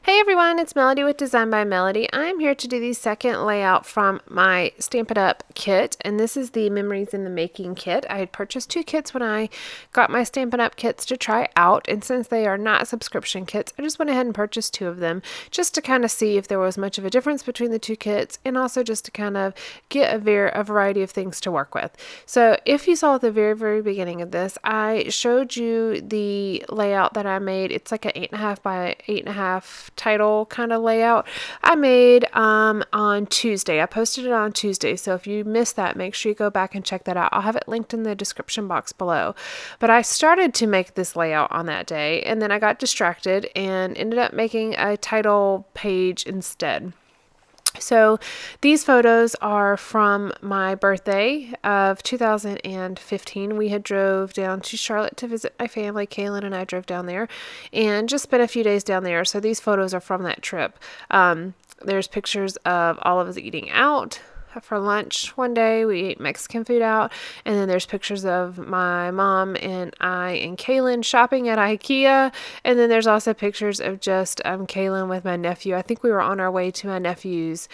Hey everyone, it's Melody with Design by Melody. I'm here to do the second layout from my Stampin' Up kit, and this is the Memories in the Making kit. I had purchased two kits when I got my Stampin' Up kits to try out, and since they are not subscription kits, I just went ahead and purchased two of them just to kind of see if there was much of a difference between the two kits, and also just to kind of get a variety of things to work with. So if you saw at the very beginning of this, I showed you the layout that I made. It's like an 8.5 by 8.5 title kind of layout I made on Tuesday. I posted it on Tuesday, so if you missed that, make sure you go back and check that out. I'll have it linked in the description box below. But I started to make this layout on that day, and then I got distracted and ended up making a title page instead. So these photos are from my birthday of 2015. We had drove down to Charlotte to visit my family. Kaylin and I drove down there and just spent a few days down there. So these photos are from that trip. There's pictures of all of us eating out for lunch one day. We ate Mexican food out, and then there's pictures of my mom and I and Kaylin shopping at IKEA, and then there's also pictures of just Kaylin with my nephew. I think we were on our way to my nephew's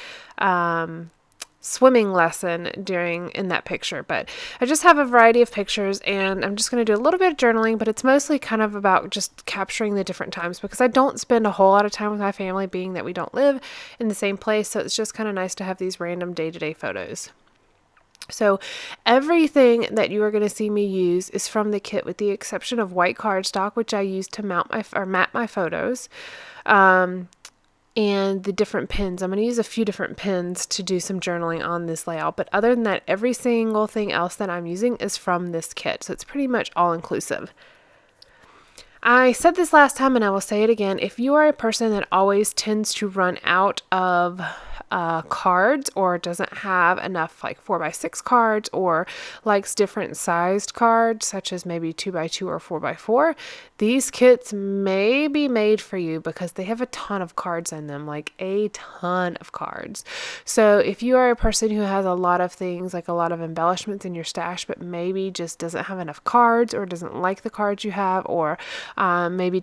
swimming lesson in that picture. But I just have a variety of pictures, and I'm just going to do a little bit of journaling, but it's mostly kind of about just capturing the different times because I don't spend a whole lot of time with my family, being that we don't live in the same place. So it's just kind of nice to have these random day-to-day photos. So everything that you are going to see me use is from the kit, with the exception of white cardstock, which I use to map my photos. And the different pins. I'm going to use a few different pins to do some journaling on this layout. But other than that, every single thing else that I'm using is from this kit. So it's pretty much all inclusive. I said this last time and I will say it again. If you are a person that always tends to run out of cards, or doesn't have enough like 4x6 cards, or likes different sized cards such as maybe 2x2 or 4x4, these kits may be made for you because they have a ton of cards in them, like a ton of cards. So if you are a person who has a lot of things, like a lot of embellishments in your stash, but maybe just doesn't have enough cards, or doesn't like the cards you have, or maybe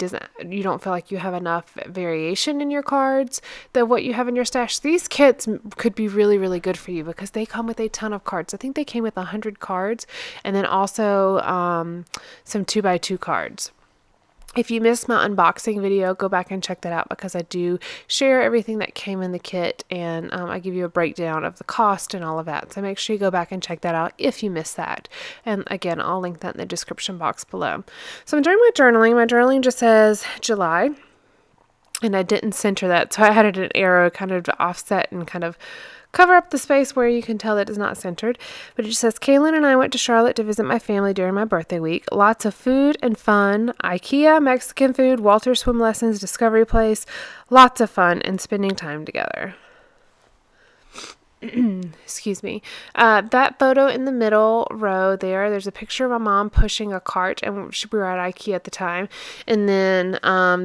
you don't feel like you have enough variation in your cards than what you have in your stash, these kits could be really good for you because they come with a ton of cards. I think they came with 100 cards, and then also some 2x2 cards. If you missed my unboxing video, go back and check that out because I do share everything that came in the kit, and I give you a breakdown of the cost and all of that. So make sure you go back and check that out if you missed that. And again, I'll link that in the description box below. So I'm doing my journaling. My journaling just says July, and I didn't center that, so I added an arrow kind of to offset and kind of cover up the space where you can tell that it's not centered. But it just says, Kaylin and I went to Charlotte to visit my family during my birthday week. Lots of food and fun. IKEA, Mexican food, Walter swim lessons, Discovery Place. Lots of fun and spending time together. Excuse me. That photo in the middle row there's a picture of my mom pushing a cart, and we were at IKEA at the time. And then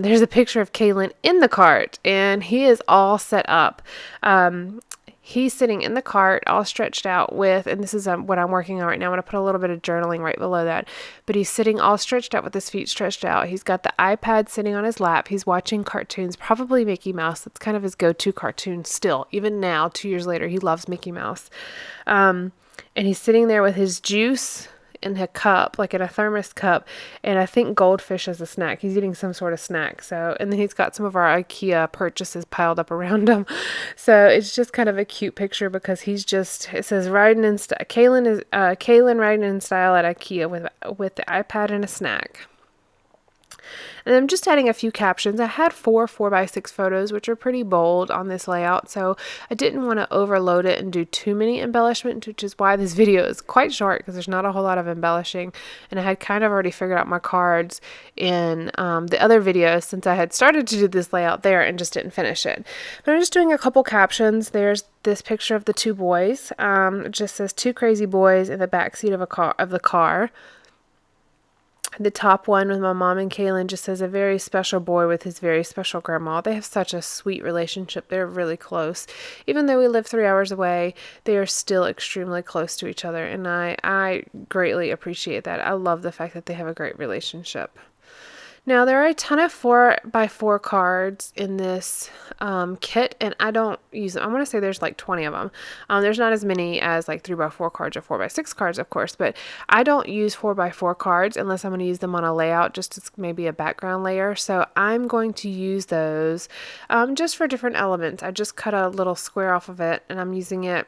there's a picture of Kaylin in the cart, and he is all set up. He's sitting in the cart all stretched out and this is what I'm working on right now. I'm going to put a little bit of journaling right below that. But he's sitting all stretched out with his feet stretched out. He's got the iPad sitting on his lap. He's watching cartoons, probably Mickey Mouse. That's kind of his go-to cartoon still. Even now, 2 years later, he loves Mickey Mouse. And he's sitting there with his juice in a cup, like in a thermos cup, and I think goldfish as a snack. He's eating some sort of snack. And then he's got some of our IKEA purchases piled up around him. So it's just kind of a cute picture because it says riding in style. Kaylin riding in style at IKEA with the iPad and a snack. And I'm just adding a few captions. I had 4x6 photos, which are pretty bold on this layout, so I didn't want to overload it and do too many embellishments, which is why this video is quite short because there's not a whole lot of embellishing. And I had kind of already figured out my cards in the other video, since I had started to do this layout there and just didn't finish it. But I'm just doing a couple captions. There's this picture of the two boys. It just says two crazy boys in the backseat of the car. The top one with my mom and Kaylin just says a very special boy with his very special grandma. They have such a sweet relationship. They're really close. Even though we live 3 hours away, they are still extremely close to each other. And I greatly appreciate that. I love the fact that they have a great relationship. Now there are a ton of 4x4 cards in this kit, and I don't use them. I want to say there's like 20 of them. There's not as many as like 3x4 cards or 4x6 cards, of course, but I don't use 4x4 cards unless I'm going to use them on a layout, just as maybe a background layer. So I'm going to use those just for different elements. I just cut a little square off of it, and I'm using it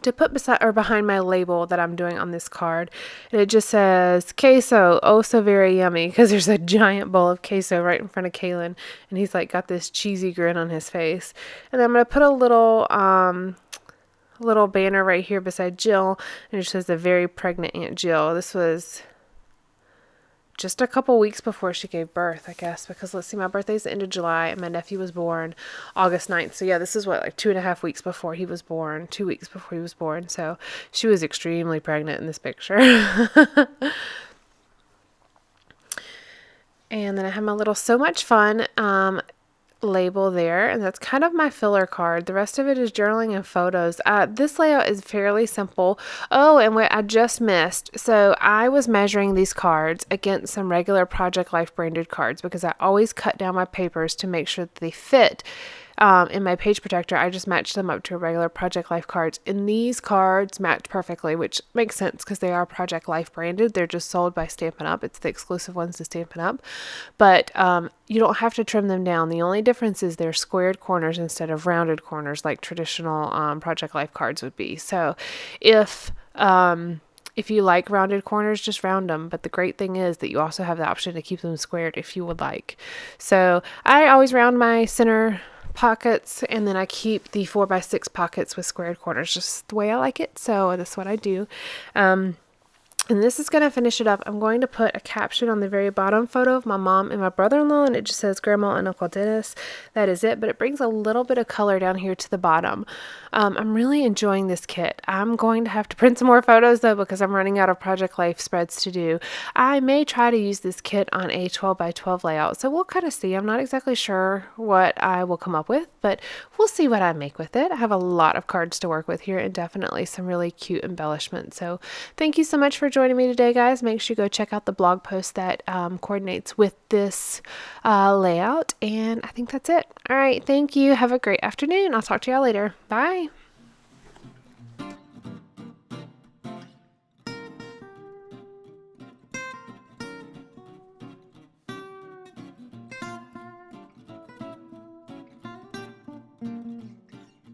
to put beside or behind my label that I'm doing on this card. And it just says queso, oh so very yummy, because there's a giant bowl of queso right in front of Kaylin, and he's like got this cheesy grin on his face. And I'm going to put a little banner right here beside Jill, and it says the very pregnant Aunt Jill. This was just a couple weeks before she gave birth, I guess, because let's see, my birthday's the end of July and my nephew was born August 9th. So yeah, this is what, like 2.5 weeks before he was born, 2 weeks before he was born. So she was extremely pregnant in this picture. And then I have my little So Much Fun label there, and that's kind of my filler card. The rest of it is journaling and photos. This layout is fairly simple. Oh, and what I just missed, so I was measuring these cards against some regular Project Life branded cards because I always cut down my papers to make sure that they fit in my page protector. I just matched them up to regular Project Life cards, and these cards matched perfectly, which makes sense because they are Project Life branded. They're just sold by Stampin' Up. It's the exclusive ones to Stampin' Up. But you don't have to trim them down. The only difference is they're squared corners instead of rounded corners like traditional Project Life cards would be. So if you like rounded corners, just round them. But the great thing is that you also have the option to keep them squared if you would like. So I always round my center pockets, and then I keep the 4x6 pockets with squared corners, just the way I like it. So that's what I do. And this is going to finish it up. I'm going to put a caption on the very bottom photo of my mom and my brother-in-law, and it just says Grandma and Uncle Dennis. That is it, but it brings a little bit of color down here to the bottom. I'm really enjoying this kit. I'm going to have to print some more photos though because I'm running out of Project Life spreads to do. I may try to use this kit on a 12x12 layout, so we'll kind of see. I'm not exactly sure what I will come up with, but we'll see what I make with it. I have a lot of cards to work with here and definitely some really cute embellishments. So thank you so much for joining me today, guys. Make sure you go check out the blog post that coordinates with this layout, and I think that's it. All right, thank you. Have a great afternoon. I'll talk to y'all later. Bye.